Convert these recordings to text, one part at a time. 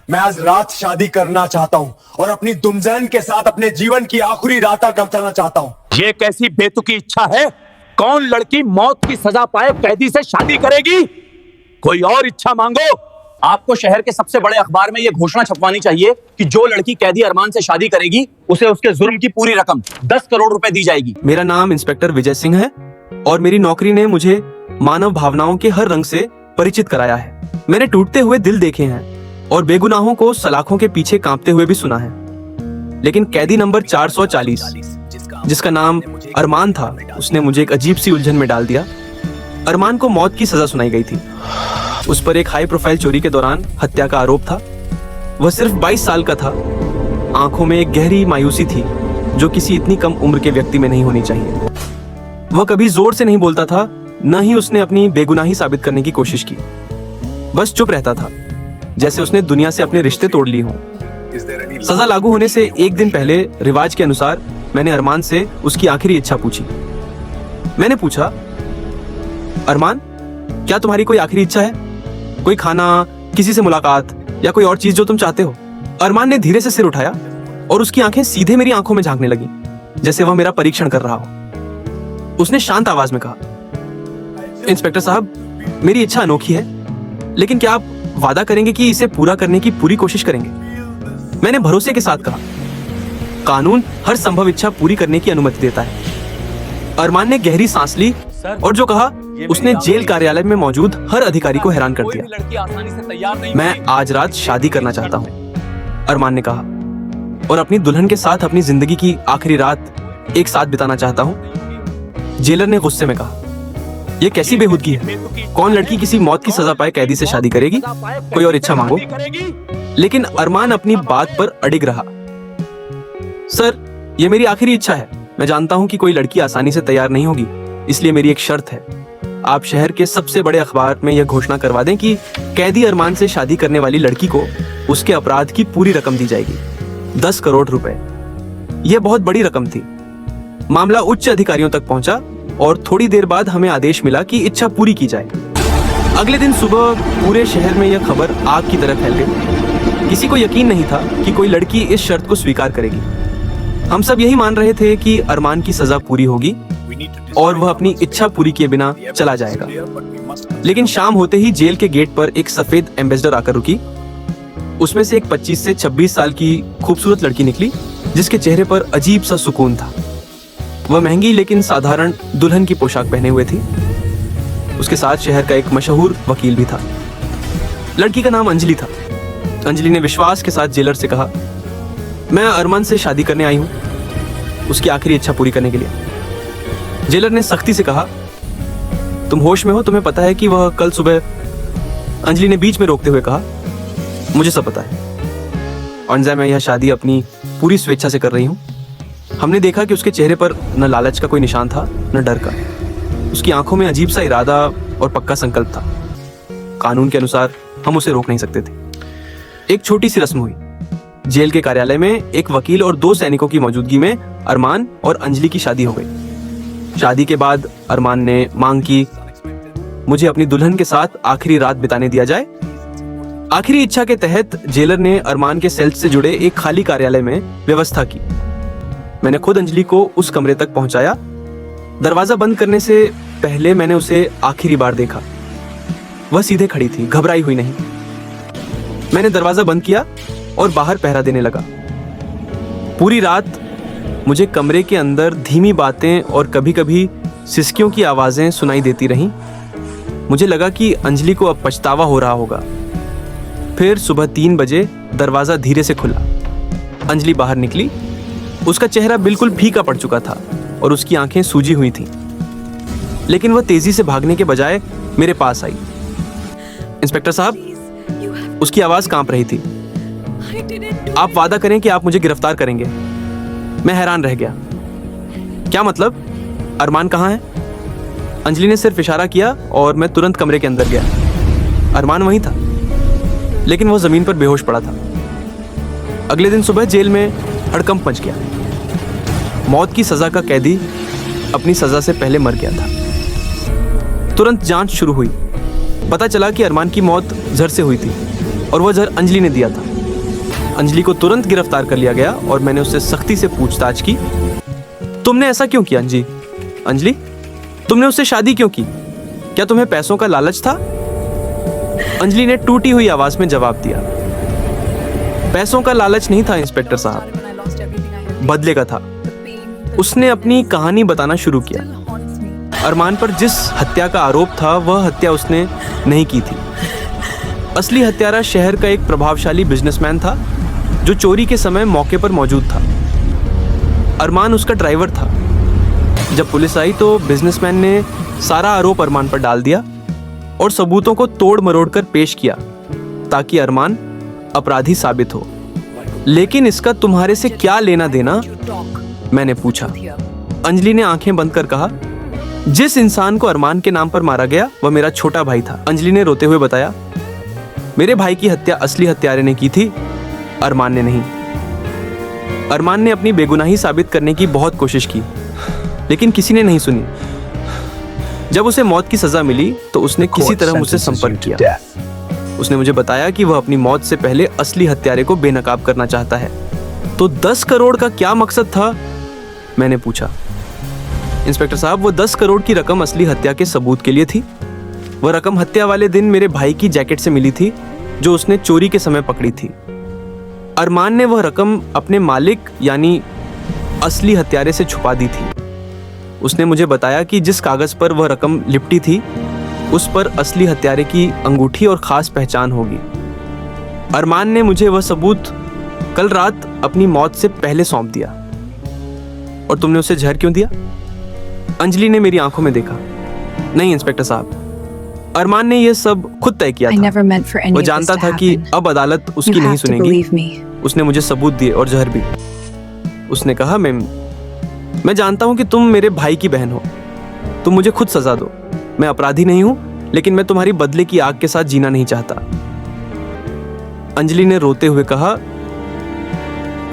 मैं आज रात शादी करना चाहता हूँ और अपनी दुमजैन के साथ अपने जीवन की आखिरी रात गुजारना चाहता हूँ। ये कैसी बेतुकी इच्छा है? कौन लड़की मौत की सजा पाए कैदी से शादी करेगी? कोई और इच्छा मांगो। आपको शहर के सबसे बड़े अखबार में यह घोषणा छपवानी चाहिए कि जो लड़की कैदी अरमान से शादी करेगी उसे उसके जुर्म की पूरी रकम 10 करोड़ रुपए दी जाएगी। मेरा नाम इंस्पेक्टर विजय सिंह है और मेरी नौकरी ने मुझे मानव भावनाओं के हर रंग से परिचित कराया है। मैंने टूटते हुए दिल देखे हैं और बेगुनाहों को सलाखों के पीछे कांपते हुए भी सुना है, लेकिन कैदी नंबर 440 जिसका नाम अरमान था, उसने मुझे एक अजीब सी उलझन में डाल दिया। अरमान को मौत की सजा सुनाई गई थी। उस पर एक हाई प्रोफाइल चोरी के दौरान हत्या का आरोप था। वह सिर्फ 22 साल का था। आंखों में एक गहरी मायूसी थी जो किसी इतनी कम उम्र के व्यक्ति में नहीं होनी चाहिए। वह कभी जोर से नहीं बोलता था, न ही उसने अपनी बेगुनाही साबित करने की कोशिश की। बस चुप रहता था, जैसे उसने दुनिया से अपने रिश्ते तोड़ लिए हों। सजा लागू होने से एक दिन पहले रिवाज के अनुसार मैंने अरमान से उसकी आखिरी इच्छा पूछी। मैंने पूछा, अरमान, क्या तुम्हारी कोई आखिरी इच्छा है? कोई खाना, किसी से मुलाकात या कोई और चीज जो तुम चाहते हो? अरमान ने धीरे से सिर उठाया और उसकी आंखें सीधे मेरी आंखों में झांकने लगी, जैसे वह मेरा परीक्षण कर रहा हो। उसने शांत आवाज में कहा, इंस्पेक्टर साहब, मेरी इच्छा अनोखी है, लेकिन क्या आप वादा करेंगे कि इसे पूरा करने की पूरी कोशिश करेंगे? मैंने भरोसे के साथ कहा, कानून हर संभव इच्छा पूरी करने की अनुमति देता है। अरमान ने गहरी सांस ली और जो कहा उसने जेल कार्यालय में मौजूद हर अधिकारी को हैरान कर दिया। मैं आज रात शादी करना चाहता हूँ, अरमान ने कहा, और अपनी दुल्हन के साथ अपनी जिंदगी की आखिरी रात एक साथ बिताना चाहता हूँ। जेलर ने गुस्से में कहा, यह कैसी बेहूदगी है? कौन लड़की किसी मौत की सजा पाए कैदी से शादी करेगी? कोई और इच्छा मांगो। लेकिन अरमान अपनी बात पर अडिग रहा। सर, यह मेरी आखिरी इच्छा है। मैं जानता हूं कि कोई लड़की आसानी से तैयार नहीं होगी, इसलिए मेरी एक शर्त है। आप शहर के सबसे बड़े अखबार में यह घोषणा करवा दें कि कैदी अरमान से शादी करने वाली लड़की को उसके अपराध की पूरी रकम दी जाएगी, 10 करोड़ रुपए। यह बहुत बड़ी रकम थी। मामला उच्च अधिकारियों तक पहुंचा और थोड़ी देर बाद हमें आदेश मिला कि इच्छा पूरी की जाए। अगले दिन सुबह पूरे शहर में यह खबर आग की तरह फैल गई। किसी को यकीन नहीं था कि कोई लड़की इस शर्त को स्वीकार करेगी। हम सब यही मान रहे थे कि अरमान की सजा पूरी होगी और वह अपनी इच्छा पूरी किए बिना चला जाएगा। लेकिन शाम होते ही जेल के गेट पर एक सफेद एम्बेसडर आकर रुकी। उसमें से एक 25 से 26 साल की खूबसूरत लड़की निकली, जिसके चेहरे पर अजीब सा सुकून था। वह महंगी लेकिन साधारण दुल्हन की पोशाक पहने हुए थी। उसके साथ शहर का एक मशहूर वकील भी था। लड़की का नाम अंजलि था। अंजलि ने विश्वास के साथ जेलर से कहा, मैं अरमान से शादी करने आई हूँ, उसकी आखिरी इच्छा पूरी करने के लिए। जेलर ने सख्ती से कहा, तुम होश में हो? तुम्हें पता है कि वह कल सुबह? अंजलि ने बीच में रोकते हुए कहा, मुझे सब पता है अंजा, मैं यह शादी अपनी पूरी स्वेच्छा से कर रही हूँ। हमने देखा कि उसके चेहरे पर न लालच का कोई निशान था, न डर का। उसकी आंखों में अजीब सा इरादा और पक्का संकल्प था। कानून के अनुसार हम उसे रोक नहीं सकते थे। एक छोटी सी रस्म हुई। जेल के कार्यालय में एक वकील और 2 सैनिकों की मौजूदगी में अरमान और अंजलि की शादी हो गई। शादी के बाद अरमान ने मांग की, मुझे अपनी दुल्हन के साथ आखिरी रात बिताने दिया जाए। आखिरी इच्छा के तहत जेलर ने अरमान के सेल से जुड़े एक खाली कार्यालय में व्यवस्था की। मैंने खुद अंजलि को उस कमरे तक पहुंचाया। दरवाजा बंद करने से पहले मैंने उसे आखिरी बार देखा। वह सीधे खड़ी थी, घबराई हुई नहीं। मैंने दरवाजा बंद किया और बाहर पहरा देने लगा। पूरी रात मुझे कमरे के अंदर धीमी बातें और कभी-कभी सिसकियों की आवाजें सुनाई देती रहीं। मुझे लगा कि अंजलि को अब पछतावा हो रहा होगा। फिर सुबह 3 बजे दरवाजा धीरे से खुला। अंजलि बाहर निकली। उसका चेहरा बिल्कुल फीका पड़ चुका था और उसकी आंखें सूजी हुई थीं। लेकिन वह तेजी से भागने के बजाय मेरे पास आई। इंस्पेक्टर साहब, उसकी आवाज कांप रही थी, आप वादा करें कि आप मुझे गिरफ्तार करेंगे। मैं हैरान रह गया। क्या मतलब? अरमान कहाँ है? अंजलि ने सिर्फ इशारा किया और मैं तुरंत कमरे के अंदर गया। अरमान वहीं था, लेकिन वह जमीन पर बेहोश पड़ा था। अगले दिन सुबह जेल में हड़कंप मच गया। मौत की सजा का कैदी अपनी सजा से पहले मर गया था। तुरंत जांच शुरू हुई। पता चला कि अरमान की मौत जहर से हुई थी और वह जहर अंजलि ने दिया था। अंजलि को तुरंत गिरफ्तार कर लिया गया और मैंने उससे सख्ती से पूछताछ की। तुमने ऐसा क्यों किया अंजलि? अंजलि, तुमने उससे शादी क्यों की? क्या तुम्हें पैसों का लालच था? अंजलि ने टूटी हुई आवाज में जवाब दिया, पैसों का लालच नहीं था इंस्पेक्टर साहब, बदले का था। उसने अपनी कहानी बताना शुरू किया। अरमान पर जिस हत्या का आरोप था वह हत्या उसने नहीं की थी। असली हत्यारा शहर का एक प्रभावशाली बिजनेसमैन था जो चोरी के समय मौके पर मौजूद था। अरमान उसका ड्राइवर था। जब पुलिस आई तो बिजनेसमैन ने सारा आरोप अरमान पर डाल दिया और सबूतों को तोड़ मरोड़ कर पेश किया ताकि अरमान अपराधी साबित हो। लेकिन इसका तुम्हारे से क्या लेना देना? मैंने पूछा। अंजलि ने आंखें बंद कर कहा, जिस इंसान को अरमान के नाम पर मारा गया वह मेरा छोटा भाई था। अंजलि ने रोते हुए बताया, मेरे भाई की हत्या असली हत्यारे ने की थी, अरमान ने नहीं। अरमान ने अपनी बेगुनाही साबित करने की बहुत कोशिश की लेकिन किसी ने नहीं सुनी। जब उसे मौत की सजा मिली तो उसने किसी तरह मुझसे संपर्क किया। उसने मुझे बताया कि वह अपनी मौत से पहले असली हत्यारे को बेनकाब करना चाहता है। तो 10 करोड़ का क्या मकसद था? मैंने पूछा। इंस्पेक्टर साहब, वो 10 करोड़ की रकम असली हत्या के सबूत के लिए थी। वह रकम हत्या वाले दिन मेरे भाई की जैकेट से मिली थी जो उसने चोरी के समय पकड़ी थी। अरमान ने वह रकम अपने मालिक यानी असली हत्यारे से छुपा दी थी। उसने मुझे बताया कि जिस कागज पर वह रकम लिपटी थी उस पर असली हत्यारे की अंगूठी और खास पहचान होगी। अरमान ने मुझे वह सबूत कल रात अपनी मौत से पहले सौंप दिया। और तुमने उसे जहर क्यों दिया? अंजलि ने मेरी आंखों में देखा। नहीं इंस्पेक्टर साहब, अरमान ने यह सब खुद तय किया था। वो जानता था कि अब अदालत उसकी नहीं सुनेगी। उसने मुझे सबूत दिए और जहर भी। उसने कहा, मैं जानता हूं कि तुम मेरे भाई की बहन हो, तुम मुझे खुद सजा दो। मैं अपराधी नहीं हूं लेकिन मैं तुम्हारी बदले की आग के साथ जीना नहीं चाहता। अंजलि ने रोते हुए कहा,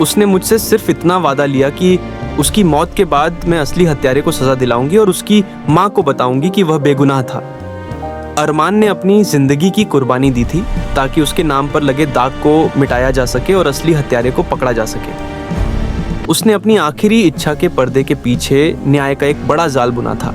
उसने मुझसे सिर्फ इतना वादा लिया कि उसकी मौत के बाद मैं असली हत्यारे को सजा दिलाऊंगी और उसकी मां को बताऊंगी कि वह बेगुनाह था। अरमान ने अपनी जिंदगी की कुर्बानी दी थी ताकि उसके नाम पर लगे दाग को मिटाया जा सके और असली हत्यारे को पकड़ा जा सके। उसने अपनी आखिरी इच्छा के पर्दे के पीछे न्याय का एक बड़ा जाल बुना था।